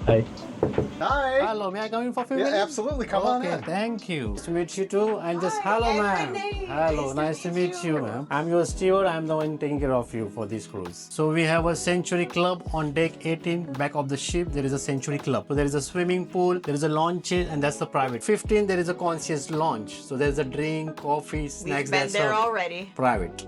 Hi. Hi. Hello, may I come in for a few Yeah, minutes? absolutely. Come on Okay, in. thank you. Nice to meet you too. And just hello, ma'am. Hello, nice to meet you, ma'am. I'm your steward. I'm the one taking care of you for this cruise. So we have a Century Club on deck 18, back of the ship. There is a Century Club. So there is a swimming pool, there is a lounge, and that's the private. 15, there is a concierge lounge. So there's a drink, coffee, snacks. We've been there already. Private.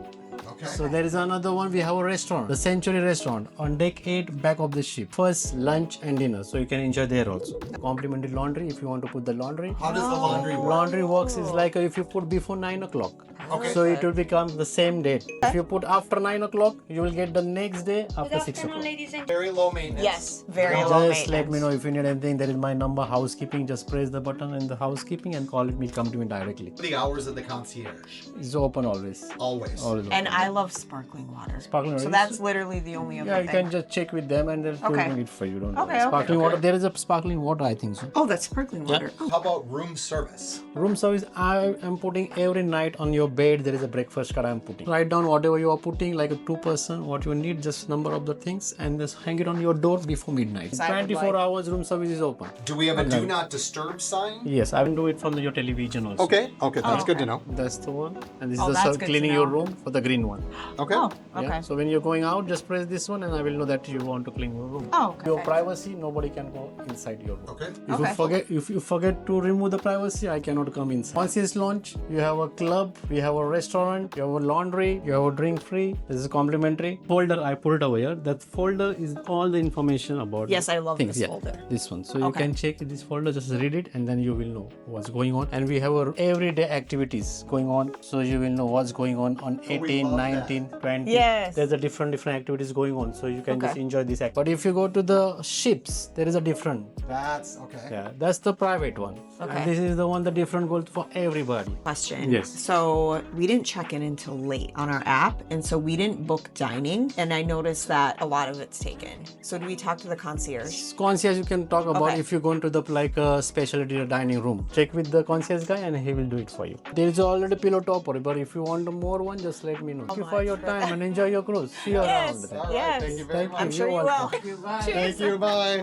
Okay. So there is another one. We have a restaurant, the Century Restaurant on deck 8, back of the ship. First lunch and dinner, so you can enjoy there also. Complimentary laundry if you want to put the laundry. How does the laundry work? Laundry works is like if you put before 9 o'clock. Okay. So it will become the same date. If you put after 9 o'clock, you will get the next day after 6 o'clock. Very low maintenance. Yes, very low Just maintenance. let me know if you need anything. There is my number, housekeeping. Just press the button in the housekeeping and call it. Will come to me directly. The hours of the concierge. It's open always. Always. Always. And I love sparkling water. Sparkling water. So that's literally the only other Yeah, you thing. can just check with them and they'll Okay. do it for you. Don't Okay, worry. okay, Sparkling okay. water. There is a sparkling water, I think so. Oh, that's sparkling water. Oh. How about room service? Room service, I am putting every night on your bed. There is a breakfast card I am putting. Write down whatever you are putting, like a 2%, what you need, just number of the things, and just hang it on your door before midnight. So I would 24 like- hours room service is open. Do we have a do not disturb sign? Yes, I will do it from your television also. Okay. Okay. That's good to okay. know. That's the one. And this Oh, is that's the good to cleaning know. your room for the green one. Okay. Oh, Yeah. okay. So when you're going out, just press this one and I will know that you want to clean your room. Oh, okay. Your privacy, nobody can go inside your room. Okay. If you forget to remove the privacy, I cannot come inside. Concierge lounge, you have a club, we have a restaurant, you have a laundry, you have a drink free. This is complimentary. Folder I put it over here. That folder is all the information about Yes, I love things. this Yeah, folder. this one. So you Okay. can check this folder, just read it, and then you will know what's going on. And we have our everyday activities going on, so you will know what's going on 18, love 19, 20. Yes. There's a different activities going on, so you can just Okay. enjoy this act. But if you go to the ships, there is a different. That's okay. Yeah, that's the private one. Okay. And this is the one, the different goal for everybody. Question. Yes. So we didn't check in until late on our app, and so we didn't book dining, and I noticed that a lot of it's taken. So do we talk to the concierge? Concierge you can talk about Okay. if you go into the like specialty dining room. Check with the concierge guy and he will do it for you. There is already pillow topper, but if you want more one, just let me know. Thank you for your time and enjoy your cruise. See you around. Yes. All right. Yes. Thank you very Thank much. I'm sure You're you will. welcome. Thank you. Bye.